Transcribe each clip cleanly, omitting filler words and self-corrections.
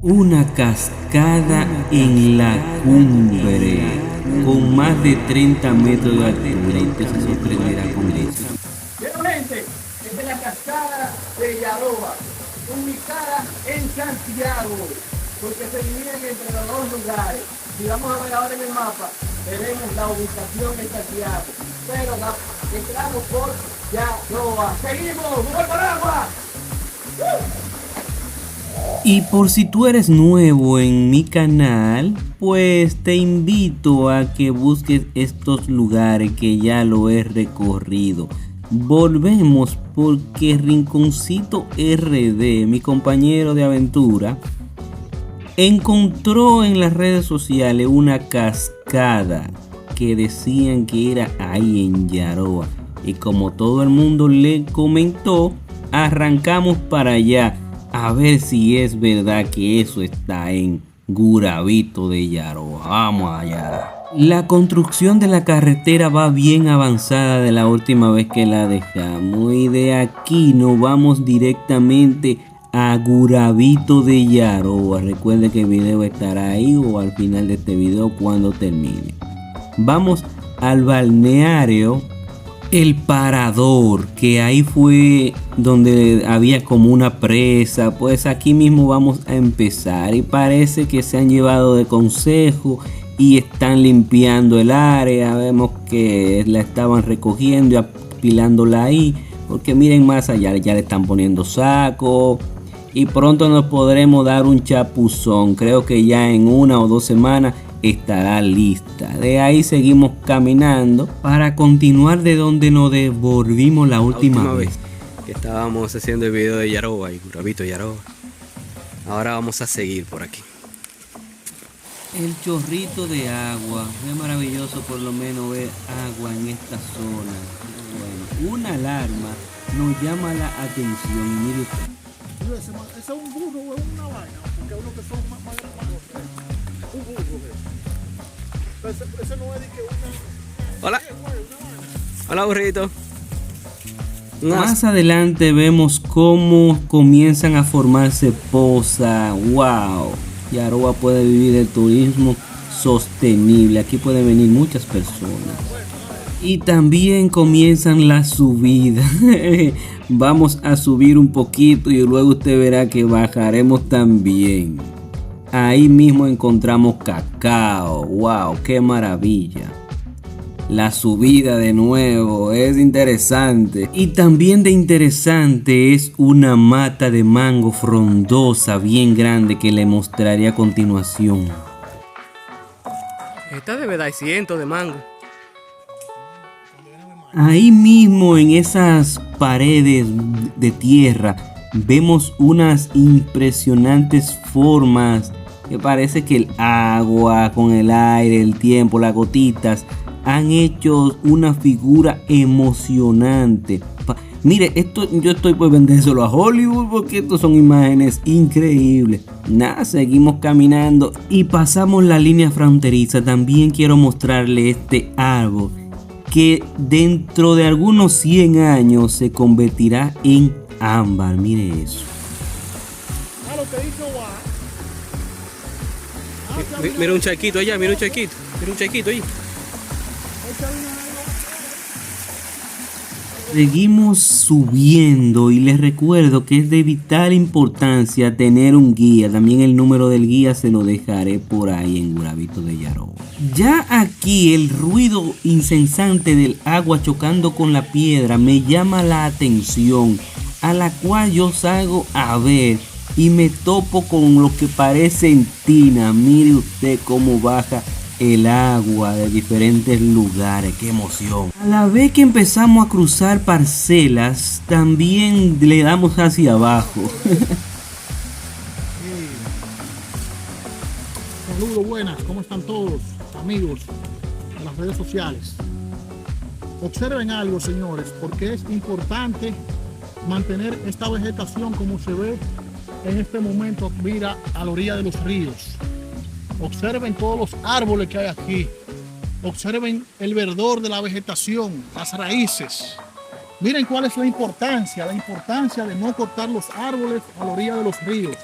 Una cascada en la cumbre con más de 30 metros de altura. Y usted se sorprenderá con eso. Pero gente, esta es la cascada de Yaroa, ubicada en Santiago, porque se dividen entre los dos lugares. Si vamos a ver ahora en el mapa, veremos la ubicación en Santiago, pero entramos por Yaroa. Seguimos, ¡voy por agua! Y por si tú eres nuevo en mi canal, pues te invito a que busques estos lugares que ya lo he recorrido. Volvemos porque Rinconcito RD, mi compañero de aventura, encontró en las redes sociales una cascada que decían que era ahí en Yaroa. Y como todo el mundo le comentó, arrancamos para allá. A ver si es verdad que eso está en Gurabito de Yaroa. Vamos allá. La construcción de la carretera va bien avanzada de la última vez que la dejamos. Y de aquí nos vamos directamente a Gurabito de Yaroa. Recuerde que el video estará ahí o al final de este video cuando termine. Vamos al balneario El Parador, que ahí fue donde había como una presa. Pues aquí mismo vamos a empezar y parece que se han llevado de consejo y están limpiando el área. Vemos que la estaban recogiendo y apilándola ahí, porque miren más allá, ya le están poniendo saco y pronto nos podremos dar un chapuzón. Creo que ya en 1 o 2 semanas estará lista. De ahí seguimos caminando para continuar de donde nos devolvimos la última vez que estábamos haciendo el video de Yaroa y Gurabito de Yaroa. Ahora vamos a seguir por aquí. El chorrito de agua, es maravilloso por lo menos ver agua en esta zona. Bueno, una alarma nos llama la atención y mire usted. ¿Ese es un burro o es una vaina? Porque uno que son más grandes. Un burro. Ese no es de que una... Hola. Hola, burrito. Más adelante vemos cómo comienzan a formarse pozas. ¡Wow! Yaroa puede vivir el turismo sostenible. Aquí pueden venir muchas personas. Y también comienzan las subidas. Vamos a subir un poquito y luego usted verá que bajaremos también. Ahí mismo encontramos cacao. ¡Wow! ¡Qué maravilla! La subida de nuevo es interesante. Y también de interesante es una mata de mango frondosa bien grande que le mostraré a continuación. Esta de verdad hay cientos de mango. Ahí mismo en esas paredes de tierra vemos unas impresionantes formas que parece que el agua con el aire, el tiempo, las gotitas han hecho una figura emocionante. Mire, esto yo estoy por vendérselo a Hollywood porque estos son imágenes increíbles. Nada, seguimos caminando y pasamos la línea fronteriza. También quiero mostrarle este árbol que dentro de algunos 100 años se convertirá en ámbar. Mire eso. Mira un charquito allá, mira un charquito. Mira un charquito ahí. Seguimos subiendo y les recuerdo que es de vital importancia tener un guía. También el número del guía se lo dejaré por ahí en Gurabito de Yaroa. Ya aquí el ruido incesante del agua chocando con la piedra me llama la atención, a la cual yo salgo a ver y me topo con lo que parecen tinas. Mire usted cómo baja el agua de diferentes lugares. ¡Qué emoción! A la vez que empezamos a cruzar parcelas, también le damos hacia abajo. Saludos, buenas, ¿cómo están todos, amigos de las redes sociales? Observen algo, señores, porque es importante mantener esta vegetación como se ve en este momento. Mira a la orilla de los ríos. Observen todos los árboles que hay aquí. Observen el verdor de la vegetación, las raíces. Miren cuál es la importancia de no cortar los árboles a la orilla de los ríos.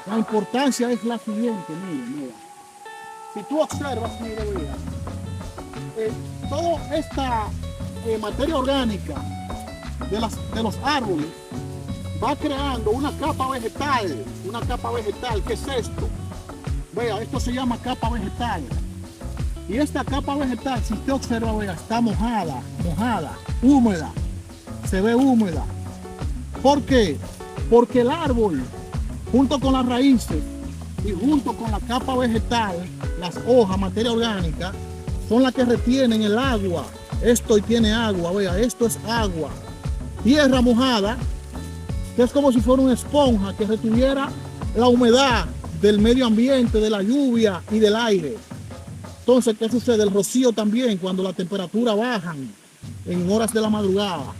La importancia es la siguiente, mira. Si tú observas, mira, toda esta materia orgánica de los árboles va creando una capa vegetal. Una capa vegetal, ¿qué es esto? Vea, esto se llama capa vegetal. Y esta capa vegetal, si usted observa, vea, está mojada, húmeda. Se ve húmeda. ¿Por qué? Porque el árbol, junto con las raíces y junto con la capa vegetal, las hojas, materia orgánica, son las que retienen el agua. Esto tiene agua, vea, esto es agua. Tierra mojada, que es como si fuera una esponja que retuviera la humedad del medio ambiente, de la lluvia y del aire. Entonces, ¿qué sucede? El rocío también, cuando la temperatura bajan en horas de la madrugada.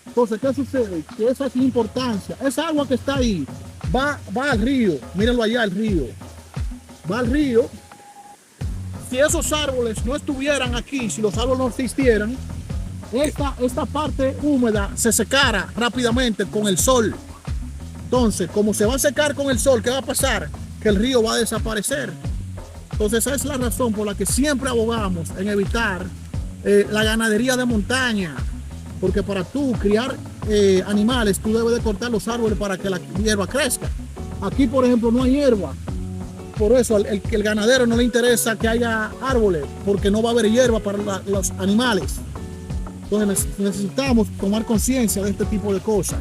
Entonces, ¿qué sucede? Que esa es la importancia. Esa agua que está ahí va al río. Mírenlo allá, el río. Va al río. Si esos árboles no estuvieran aquí, si los árboles no existieran, esta parte húmeda se secara rápidamente con el sol. Entonces, como se va a secar con el sol, ¿qué va a pasar? Que el río va a desaparecer. Entonces, esa es la razón por la que siempre abogamos en evitar la ganadería de montaña. Porque para tú criar animales, tú debes de cortar los árboles para que la hierba crezca. Aquí, por ejemplo, no hay hierba. Por eso el ganadero no le interesa que haya árboles, porque no va a haber hierba para los animales. Entonces necesitamos tomar conciencia de este tipo de cosas.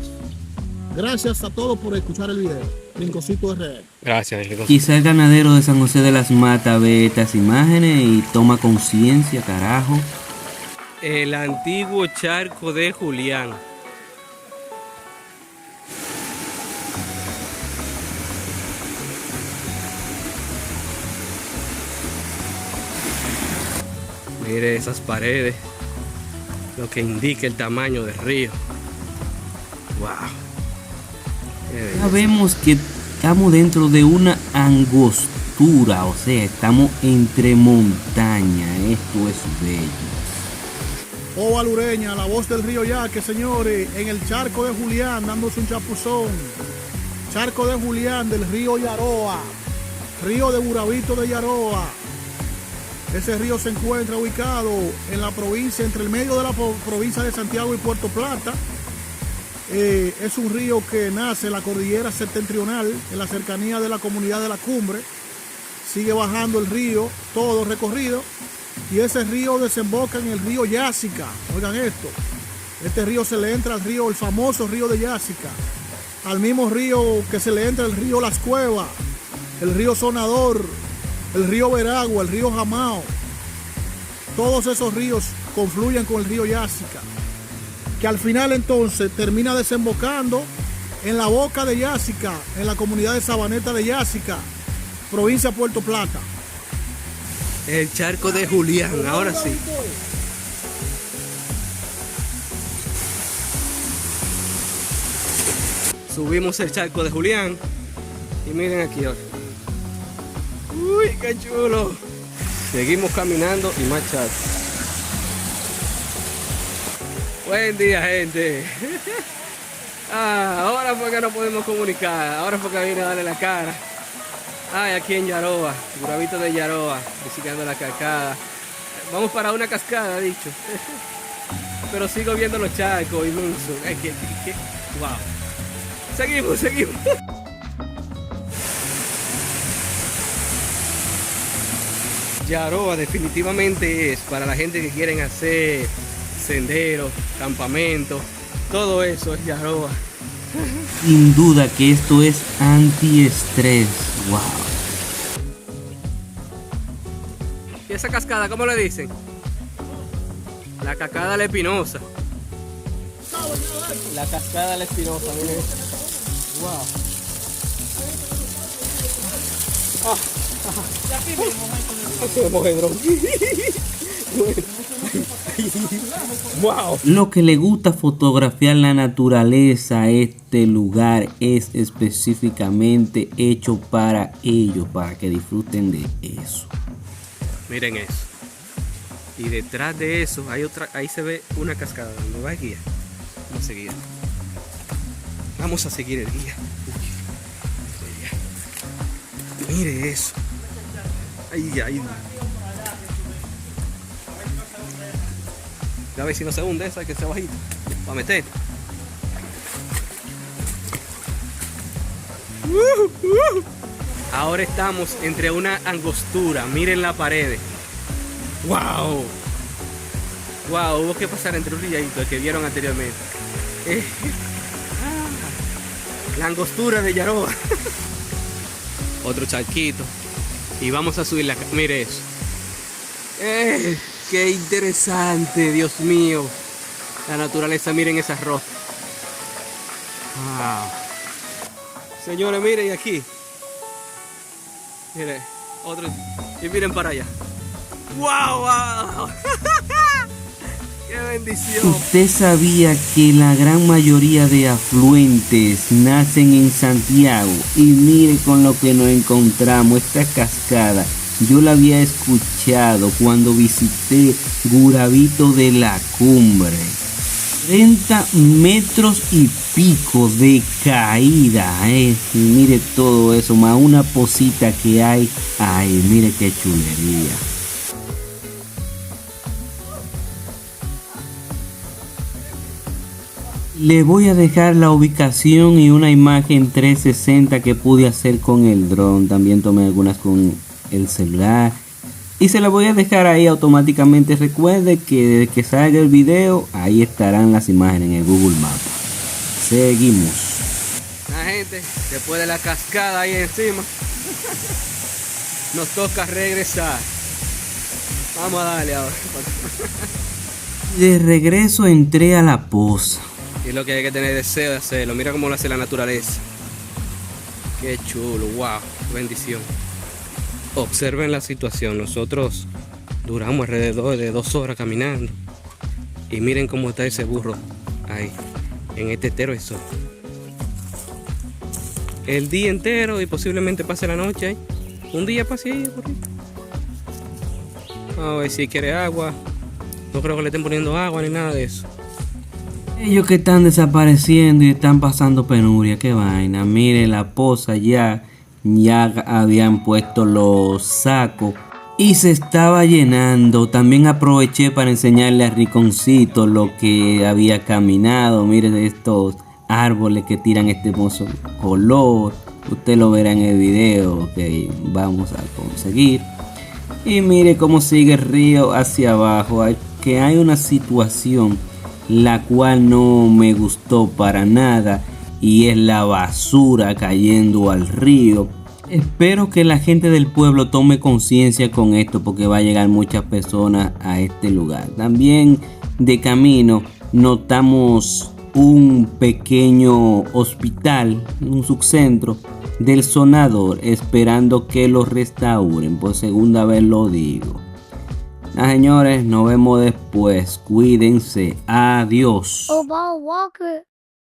Gracias a todos por escuchar el video. Rinconcito RD. Gracias, Rinconcito. Quizá el ganadero de San José de las Matas ve estas imágenes y toma conciencia, carajo. El antiguo charco de Julián. Mire esas paredes, lo que indica el tamaño del río. Wow. Ya vemos que estamos dentro de una angostura, o sea, estamos entre montaña. Esto es bello. Oh, Alureña, la voz del río Yaque, señores, en el charco de Julián, dándose un chapuzón. Charco de Julián del río Yaroa, río de Burabito de Yaroa. Ese río se encuentra ubicado en la provincia, entre el medio de la provincia de Santiago y Puerto Plata. Es un río que nace en la cordillera septentrional, en la cercanía de la comunidad de La Cumbre. Sigue bajando el río, todo recorrido. Y ese río desemboca en el río Yásica. Oigan esto. Este río se le entra al río, el famoso río de Yásica. Al mismo río que se le entra el río Las Cuevas, el río Sonador, el río Veragua, el río Jamao. Todos esos ríos confluyen con el río Yásica, que al final entonces termina desembocando en la boca de Yásica, en la comunidad de Sabaneta de Yásica, provincia de Puerto Plata. El charco de Julián, ahora sí. Subimos el charco de Julián y miren aquí ahora. Uy, qué chulo. Seguimos caminando y más charco. Buen día, gente. Ahora fue que nos podemos comunicar. Ahora fue que vine a darle la cara. Aquí en Yaroa, Burabito de Yaroa, visitando la cascada. Vamos para una cascada, dicho. Pero sigo viendo los charcos inmensos. Wow. Seguimos. Yaroa definitivamente es para la gente que quieren hacer senderos, campamentos, todo eso es Yaroa. Sin duda que esto es antiestrés. Wow. ¿Y esa cascada cómo le dicen? La cascada La Espinosa. La cascada La Espinosa, miren. Wow. Wow. Lo que le gusta fotografiar la naturaleza, este lugar es específicamente hecho para ellos, para que disfruten de eso. Miren eso. Y detrás de eso hay otra, ahí se ve una cascada. ¿Dónde va el guía? Vamos a seguir. Vamos a seguir el guía. Mire eso. Ay, ay. A ver si no se hunde esa que está bajita. Va a meter. Ahora estamos entre una angostura. Miren la pared. ¡Wow! ¡Wow! Hubo que pasar entre un rilladito, el que vieron anteriormente. La angostura de Yaroa. Otro charquito. Y vamos a subir la... Mire eso. ¡Qué interesante! Dios mío. La naturaleza, miren esas rocas. ¡Wow! Señores, miren aquí. Miren, otro. Y miren para allá. ¡Wow! ¡Wow! ¡Qué bendición! ¿Usted sabía que la gran mayoría de afluentes nacen en Santiago? Y mire con lo que nos encontramos, esta cascada. Yo la había escuchado cuando visité Guravito de la Cumbre. 30 metros y pico de caída, mire todo eso, más una posita que hay. Ay, mire qué chulería. Le voy a dejar la ubicación y una imagen 360 que pude hacer con el dron. También tomé algunas con el celular. Y se la voy a dejar ahí automáticamente. Recuerde que desde que salga el video, ahí estarán las imágenes en el Google Maps. Seguimos. La gente, después de la cascada ahí encima, nos toca regresar. Vamos a darle ahora. De regreso entré a la poza. Y es lo que hay que tener deseo de hacerlo. Mira cómo lo hace la naturaleza. Qué chulo, wow, bendición. Observen la situación. Nosotros duramos alrededor de 2 horas caminando. Y miren cómo está ese burro ahí, en este estero de sol. El día entero y posiblemente pase la noche ahí. Un día pase ahí por ahí. A ver si quiere agua. No creo que le estén poniendo agua ni nada de eso. Ellos que están desapareciendo y están pasando penuria, qué vaina. Mire la poza ya habían puesto los sacos y se estaba llenando. También aproveché para enseñarle a Riconcito lo que había caminado. Mire estos árboles que tiran este hermoso color. Usted lo verá en el video que vamos a conseguir. Y mire cómo sigue el río hacia abajo. Que hay una situación la cual no me gustó para nada, y es la basura cayendo al río. Espero que la gente del pueblo tome conciencia con esto, porque va a llegar muchas personas a este lugar. También de camino notamos un pequeño hospital, un subcentro del Sonador, esperando que lo restauren. Por segunda vez lo digo. Señores, nos vemos después. Cuídense. Adiós. Obama Walker.